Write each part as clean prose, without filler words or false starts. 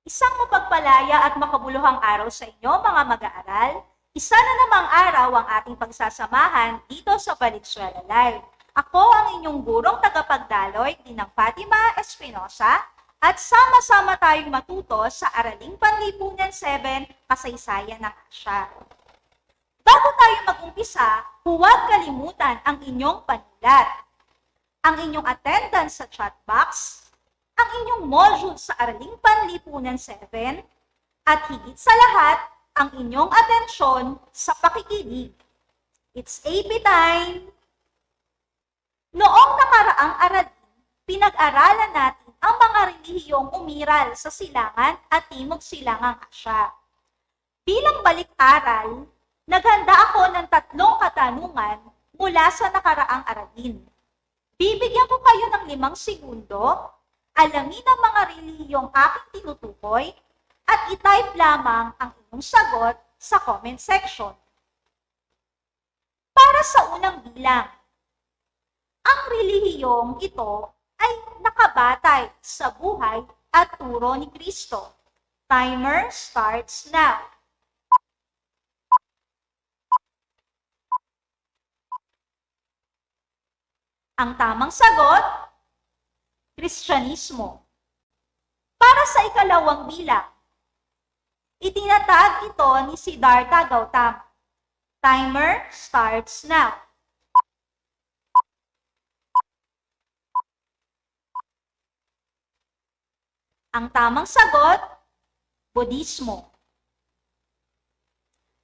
Isang mapagpalaya at makabuluhang araw sa inyo, mga mag-aaral. Isa na namang araw ang ating pagsasamahan dito sa Valenzuela Live. Ako ang inyong gurong tagapagdaloy, Dinang Fatima Espinosa, at sama-sama tayong matuto sa Araling Panlipunan 7, Kasaysayan ng Asya. Bago tayo mag-umpisa, huwag kalimutan ang inyong panulat, ang inyong attendance sa chat box, ang inyong module sa Araling Panlipunan 7, at higit sa lahat, ang inyong atensyon sa pakikinig. It's AP time! Noong nakaraang aralin, pinag-aralan natin ang mga relihiyong umiral sa Silangan at Timog Silangang Asya. Bilang balik-aral, naghanda ako ng 3 katanungan mula sa nakaraang aralin. Bibigyan ko kayo ng 5 segundo, alamin ang mga relihiyong aking tinutukoy, at i-type lamang ang inyong sagot sa comment section. Para sa unang bilang, ang relihiyong ito ay nakabatay sa buhay at turo ni Kristo. Timer starts now. Ang tamang sagot, Kristyanismo. Para sa ikalawang bilang, itinatag ito ni Siddhartha Gautama. Timer starts now. Ang tamang sagot, Budismo.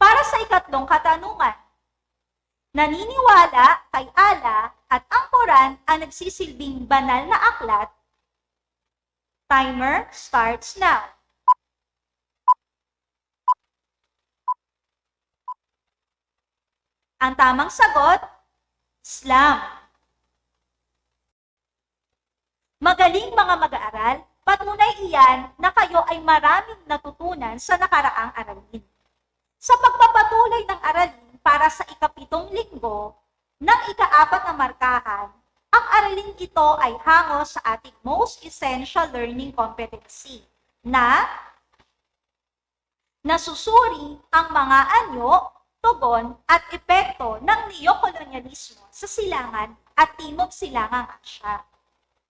Para sa ikatlong katanungan, naniniwala kay Allah at ang Quran ang nagsisilbing banal na aklat. Timer starts now. Ang tamang sagot, Islam. Magaling mga mag-aaral, patunay iyan na kayo ay maraming natutunan sa nakaraang aralin. Sa pagpapatuloy ng aralin para sa ika-7 linggo ng ika-4 na markahan, ang aralin ito ay hango sa ating most essential learning competency na nasusuri ang mga anyo, tugon at epekto ng neokolonyalismo sa Silangan at Timog Silangang Asya.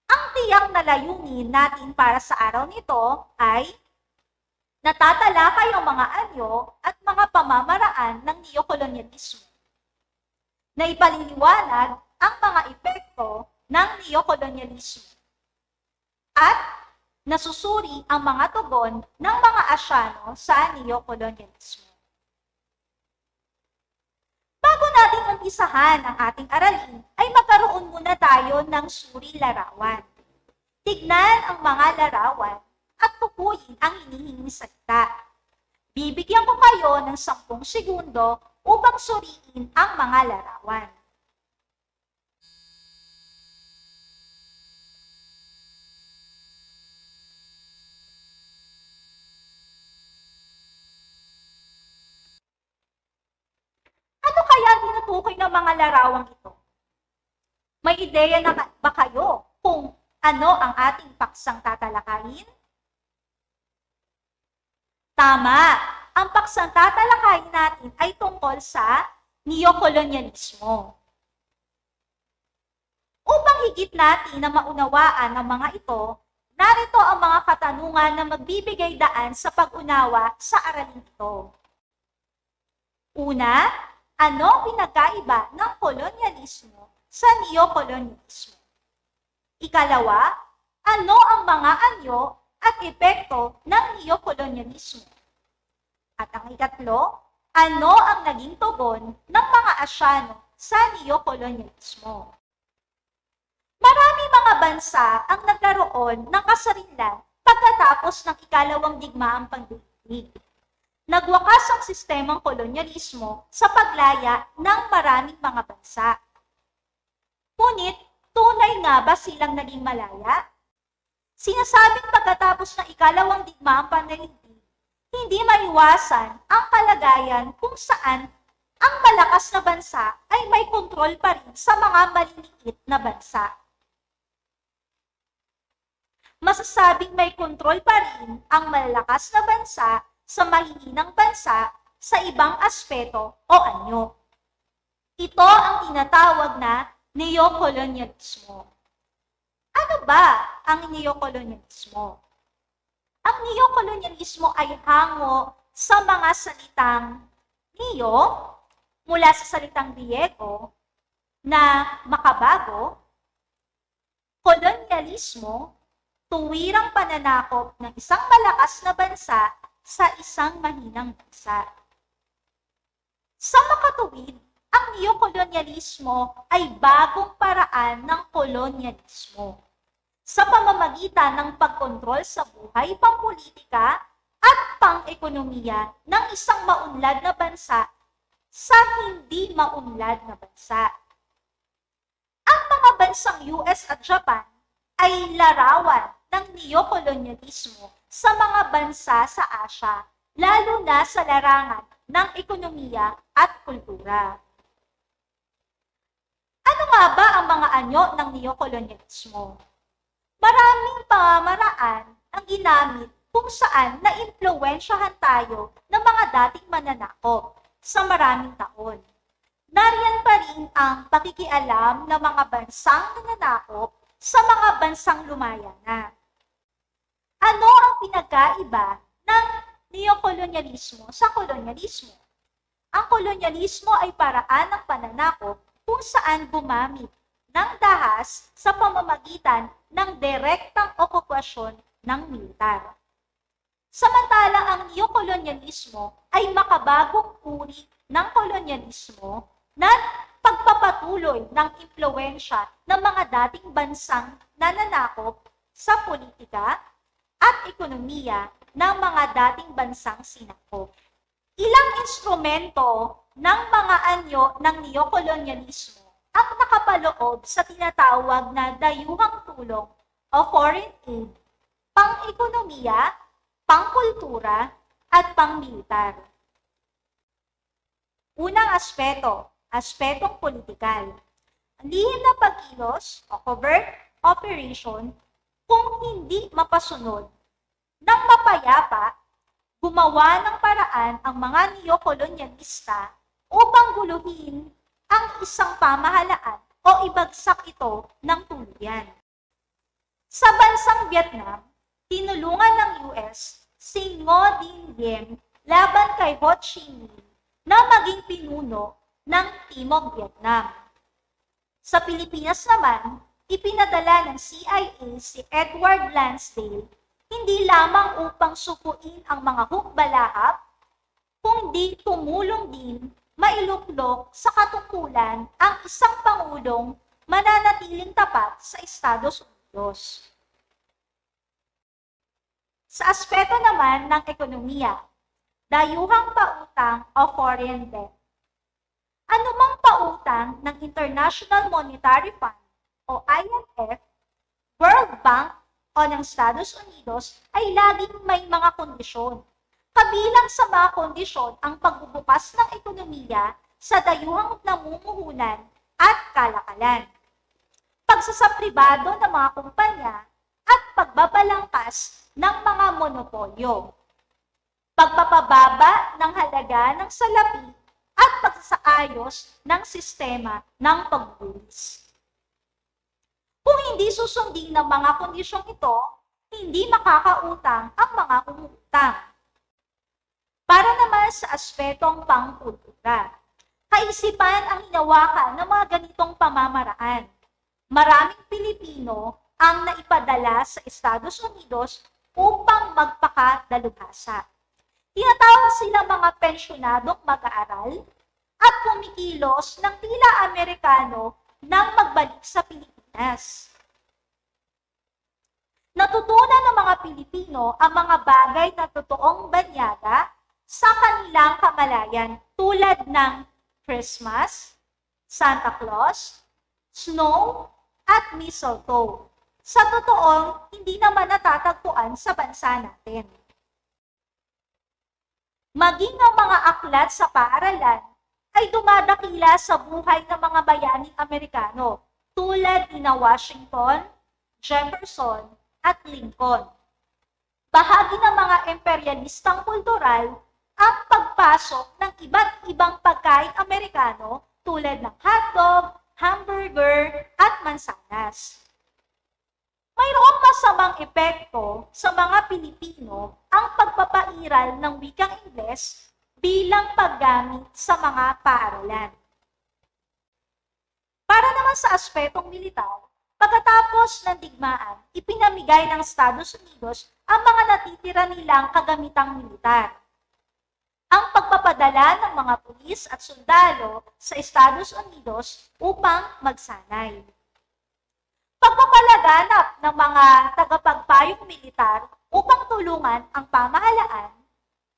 Ang tiyak na layunin natin para sa araw nito ay natatalakay ang mga anyo at mga pamamaraan ng neokolonyalismo, na ipaliliwanag ang mga epekto ng neokolonyalismo, at nasusuri ang mga tugon ng mga Asyano sa neokolonyalismo. Bago natin umpisahan ang ating aralin, ay magkaroon muna tayo ng suri larawan. Tignan ang mga larawan at tukuyin ang hinihinging salita. Bibigyan ko kayo ng 10 segundo upang suriin ang mga larawan. Ano kaya tinutukoy ng mga larawang ito? May ideya na ba kayo kung ano ang ating paksang tatalakayin? Tama! Ang paksang tatalakayin natin ay tungkol sa neokolonyalismo. Upang higit natin na maunawaan ang mga ito, narito ang mga katanungan na magbibigay daan sa pag-unawa sa aralin ito. Una, ano ang pinagkaiba ng kolonyalismo sa neokolonyalismo? Ikalawa, ano ang mga anyo at epekto ng neokolonyalismo? At ang ikatlo, ano ang naging tugon ng mga Asyano sa neokolonyalismo? Maraming mga bansa ang nagkaroon ng kasarinlan pagkatapos ng ikalawang digmaang pandaigdig. Nagwakas ang sistemang kolonyalismo sa paglaya ng maraming mga bansa. Ngunit, tunay nga ba silang naging malaya? Sinasabing pagkatapos ng ikalawang digmaang pandaigdig, hindi maiwasan ang kalagayan kung saan ang malakas na bansa ay may kontrol pa rin sa mga maliliit na bansa. masasabing may kontrol pa rin ang malalakas na bansa sa mahihinang bansa sa ibang aspeto o anyo. Ito ang tinatawag na neokolonyalismo. Ano ba ang neokolonyalismo? Ang neokolonyalismo ay hango sa mga salitang neo, mula sa salitang Griego, na makabago, kolonyalismo, tuwirang pananakop ng isang malakas na bansa sa isang mahinang bansa. Sa makatuwid, ang neokolonyalismo ay bagong paraan ng kolonyalismo sa pamamagitan ng pagkontrol sa buhay, pampolitika at pang-ekonomiya ng isang maunlad na bansa sa hindi maunlad na bansa. Ang mga bansang US at Japan ay larawan ng neokolonyalismo sa mga bansa sa Asia, lalo na sa larangan ng ekonomiya at kultura. Ano nga ba ang mga anyo ng neokolonyalismo? Maraming pamamaraan ang ginamit kung saan naimpluwensyahan tayo ng mga dating mananakop sa maraming taon. Nariyan pa rin ang pakikialam ng mga bansang nananakop sa mga bansang lumaya na. Ano ang pinagkaiba ng neokolonyalismo sa kolonyalismo? Ang kolonyalismo ay paraan ng pananakop kung saan gumamit ng dahas sa pamamagitan ng direktang okupasyon ng militar. Samantala ang neokolonyalismo ay makabagong uri ng kolonyalismo na pagpapatuloy ng impluwensya ng mga dating bansang nananakop sa politika at ekonomiya ng mga dating bansang sinakop. Ilang instrumento ng mga anyo ng neokolonyalismo ang nakapaloob sa tinatawag na dayuhang tulong o foreign aid, pang-ekonomiya, pang-kultura, at pang-militar. Unang aspeto, aspetong politikal. Ang lihim na pagkilos o covert operation kung hindi mapasunod ng mapayapa, gumawa ng paraan ang mga neokolonyalista upang guluhin ang isang pamahalaan o ibagsak ito ng tuluyan. Sa bansang Vietnam, tinulungan ng US si Ngo Dinh Diem laban kay Ho Chi Minh na maging pinuno ng Timog Vietnam. Sa Pilipinas naman, ipinadala ng CIA si Edward Lansdale hindi lamang upang sukuin ang mga hukbalahap, kundi tumulong din mailuklok sa katungkulan ang isang pangulong mananatiling tapat sa Estados Unidos. Sa aspeto naman ng ekonomiya, dayuhang pautang o foreign debt. Anumang pautang ng International Monetary Fund o IMF, World Bank o ng Estados Unidos ay laging may mga kondisyon. Kabilang sa mga kondisyon ang pagbubukas ng ekonomiya sa dayuhang namumuhunan at kalakalan, pagsasapribado ng mga kumpanya at pagbabalangkas ng mga monopolyo, pagpapababa ng halaga ng salapi at pagsasaayos ng sistema ng pagbubuwis. Kung hindi susundin ng mga kondisyong ito, hindi makakautang ang mga umutang. Para naman sa aspetong pangkultura, kaisipan ang hinawakan ng mga ganitong pamamaraan. Maraming Pilipino ang naipadala sa Estados Unidos upang magpakadalubhasa. Tinatawag sila mga pensyonadong mag-aaral at kumikilos ng tila Amerikano nang magbalik sa Pilipinas. Natutunan ng mga Pilipino ang mga bagay na totoong banyaga sa kanilang kamalayan tulad ng Christmas, Santa Claus, snow, at mistletoe. Sa totoong, hindi naman natatagpuan sa bansa natin. Maging ang mga aklat sa paaralan ay dumadakila sa buhay ng mga bayaning Amerikano tulad ni Washington, Jefferson, at Lincoln. Bahagi ng mga imperialistang kultural ang pagpasok ng iba't ibang pagkain Amerikano tulad ng hotdog, hamburger, at mansanas. Mayroong masamang epekto sa mga Pilipino ang pagpapairal ng wikang Ingles bilang paggamit sa mga paaralan. Para naman sa aspetong militar, pagkatapos ng digmaan, ipinamigay ng Estados Unidos ang mga natitira nilang kagamitang militar. Ang pagpapadala ng mga pulis at sundalo sa Estados Unidos upang magsanay. Pagpapalaganap ng mga tagapagpayong militar upang tulungan ang pamahalaan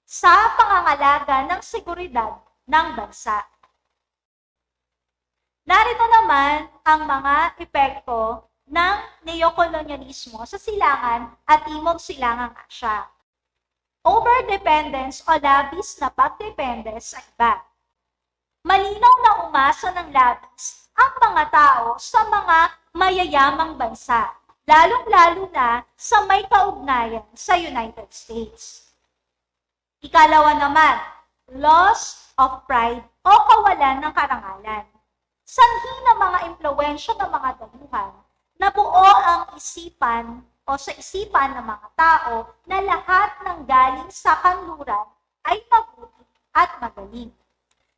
sa pangangalaga ng seguridad ng bansa. Narito naman ang mga epekto ng neokolonyalismo sa silangan at timog silangang Asya. Overdependence o labis na pagdepende sa iba. Malinaw na umasa ng labis ang mga tao sa mga mayayamang bansa, lalong-lalo na sa may kaugnayan sa United States. Ikalawa naman, loss of pride o kawalan ng karangalan. Sanhi ng mga impluwensya ng mga damuhan na buo ang isipan o sa isipan ng mga tao na lahat ng galing sa kanluran ay mabuti at magaling.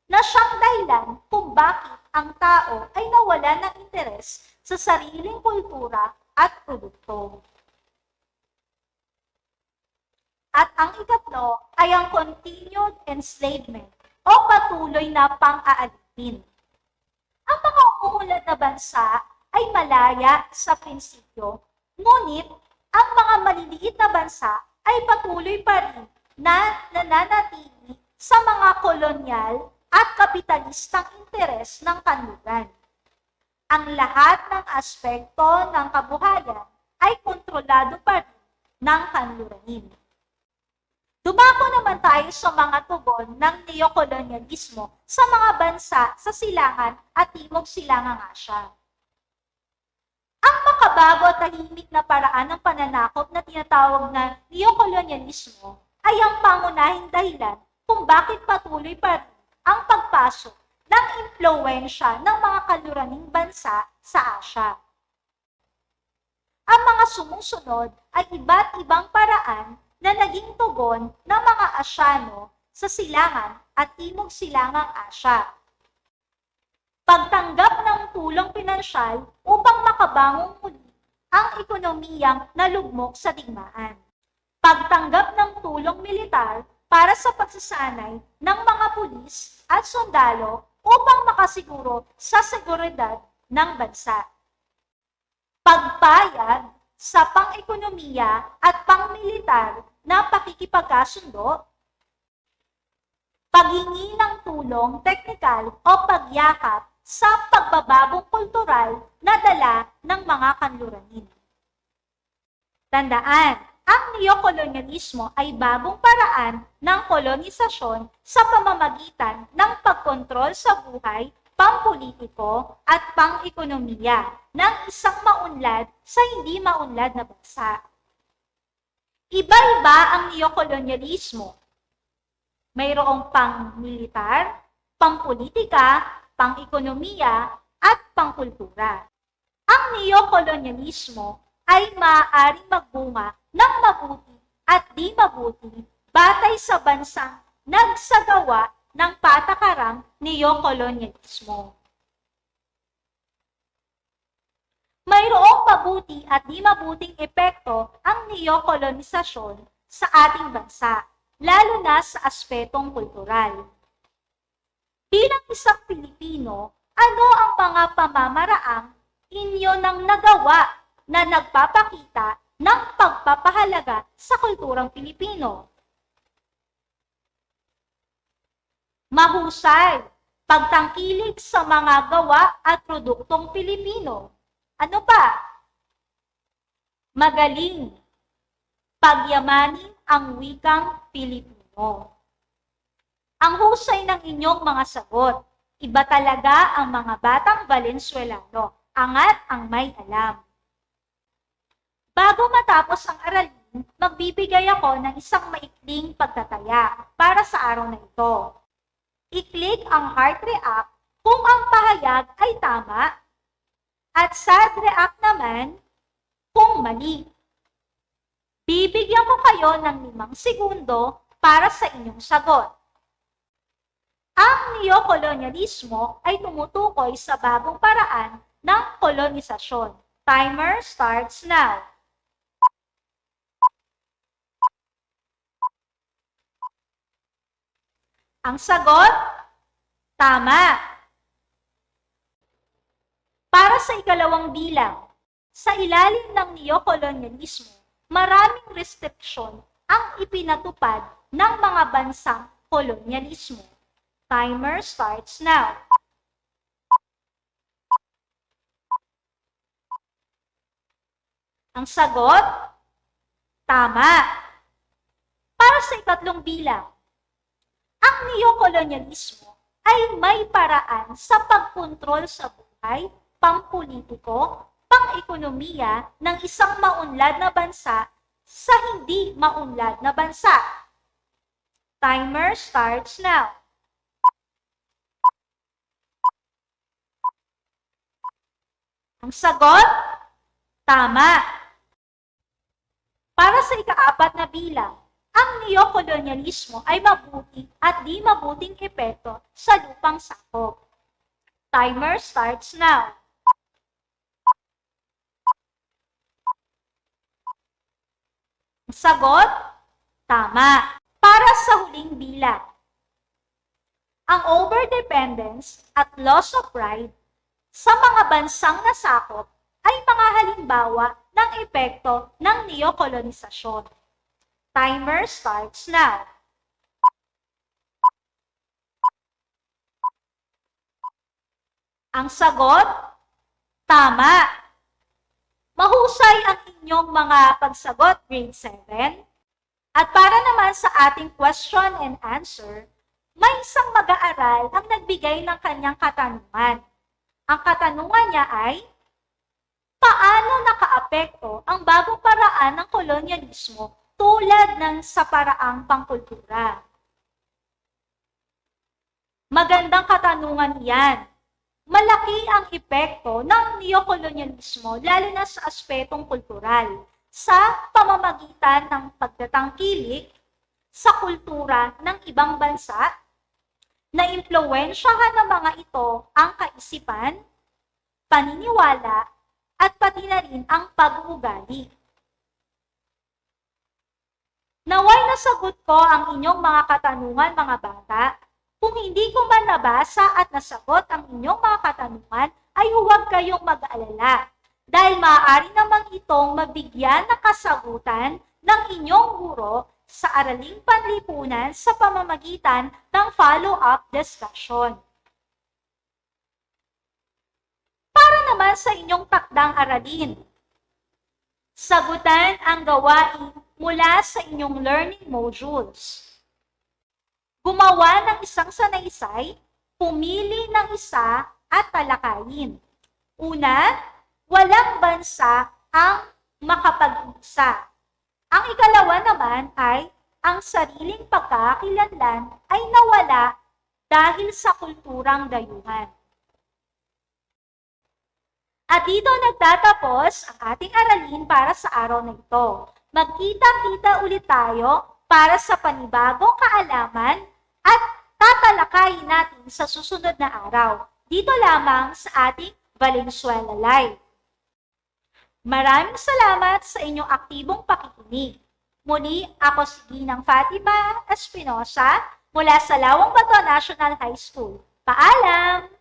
Na siyang dahilan kung bakit ang tao ay nawalan ng interes sa sariling kultura at produkto. At ang ikatlo ay ang continued enslavement o patuloy na pang-aalipin. Ang mga umuunlad na bansa ay malaya sa prinsipyo, ngunit ang mga maliliit na bansa ay patuloy pa rin na nananatili sa mga kolonyal at kapitalistang interes ng kanluran. Ang lahat ng aspekto ng kabuhayan ay kontrolado pa rin ng kanluranin. Dumako naman tayo sa mga tugon ng neokolonyalismo sa mga bansa sa silangan at timog silangang Asya. Ang makabago at tahimik na paraan ng pananakop na tinatawag na neokolonyalismo ay ang pangunahing dahilan kung bakit patuloy pa rin ang pagpasok ng impluwensya ng mga kanluraning bansa sa Asya. Ang mga sumusunod ay iba't ibang paraan na naging tugon ng mga Asyano sa silangan at timog silangang Asya. Pagtanggap ng tulong pinansyal upang makabangong muli ang ekonomiyang nalugmok sa digmaan. Pagtanggap ng tulong militar para sa pagsasanay ng mga pulis at sundalo upang makasiguro sa seguridad ng bansa. Pagpayag sa pang-ekonomiya at pang-militar na pakikipagkasundo, paghingi ng tulong teknikal o pagyakap sa pagbabagong kultural na dala ng mga kanluranin. Tandaan, ang neokolonyalismo ay bagong paraan ng kolonisasyon sa pamamagitan ng pagkontrol sa buhay, pampolitiko at pang-ekonomiya ng isang maunlad sa hindi maunlad na bansa. Iba-iba ang neokolonyalismo. Mayroong pang-militar, pang-politika, pang-ekonomiya, at pang-kultura. Ang neokolonyalismo ay maaaring magbunga ng mabuti at di mabuti batay sa bansang nagsagawa ng patakarang neokolonyalismo. Mayroong mabuti at di mabuting epekto ang neokolonisasyon sa ating bansa, lalo na sa aspetong kultural. Bilang isang Pilipino, ano ang mga pamamaraang inyo nang nagawa na nagpapakita ng pagpapahalaga sa kulturang Pilipino? Mahusay, pagtangkilik sa mga gawa at produktong Pilipino. Ano pa? Magaling, pagyamanin ang wikang Pilipino. Ang husay ng inyong mga sagot. Iba talaga ang mga batang Valenzuelano. Angat ang may alam. Bago matapos ang aralin, magbibigay ako ng isang maikling pagtataya para sa araw na ito. I-click ang heart react kung ang pahayag ay tama at sad react naman kung mali. Bibigyan ko kayo ng 5 segundo para sa inyong sagot. Ang neokolonyalismo ay tumutukoy sa bagong paraan ng kolonisasyon. Timer starts now. Ang sagot, tama. Para sa ikalawang bilang, sa ilalim ng neokolonyalismo, maraming restriksyon ang ipinatupad ng mga bansang kolonyalismo. Timer starts now. Ang sagot, tama. Para sa ikatlong bilang, ang neokolonyalismo ay may paraan sa pagkontrol sa buhay, pampolitiko, pang-ekonomiya ng isang maunlad na bansa sa hindi maunlad na bansa. Timer starts now. Ang sagot, tama. Para sa ika-4 na bilang, ang neokolonyalismo ay mabuti at di mabuting epekto sa lupang sakop. Timer starts now. Ang sagot, tama. Para sa huling bilang, ang overdependence at loss of pride sa mga bansang nasakop ay mga halimbawa ng epekto ng neokolonisasyon. Timer starts now. Ang sagot, tama. Mahusay ang inyong mga pagsagot, grade 7. At para naman sa ating question and answer, may isang mag-aaral ang nagbigay ng kanyang katanungan. Ang katanungan niya ay, paano nakaapekto ang bagong paraan ng kolonyalismo tulad ng sa paraang pangkultura? Magandang katanungan yan. Malaki ang epekto ng neokolonyalismo lalo na sa aspetong kultural sa pamamagitan ng pagtatangkilik sa kultura ng ibang bansa na impluwensyahan ng mga ito ang kaisipan, paniniwala, at pati na rin ang pag-uugali. Naway nasagot ko ang inyong mga katanungan, mga bata. Kung hindi ko man nabasa at nasagot ang inyong mga katanungan, ay huwag kayong mag-alala. Dahil maaari naman itong mabigyan ng kasagutan ng inyong guro sa araling panlipunan sa pamamagitan ng follow-up discussion. Para naman sa inyong takdang aralin, sagutan ang gawain mula sa inyong learning modules. Gumawa ng isang sanaysay, pumili ng isa at talakayin. Una, walang bansa ang makapag-isa. Ang ikalawa naman ay ang sariling pagkakakilanlan ay nawala dahil sa kulturang dayuhan. At dito nagtatapos ang ating aralin para sa araw na ito. Magkita-kita ulit tayo para sa panibagong kaalaman at tatalakayin natin sa susunod na araw. Dito lamang sa ating Valenzuela Live. Maraming salamat sa inyong aktibong pakikinig. Muli, ako si Ginang Fatima Espinosa mula sa Lawang Bato National High School. Paalam!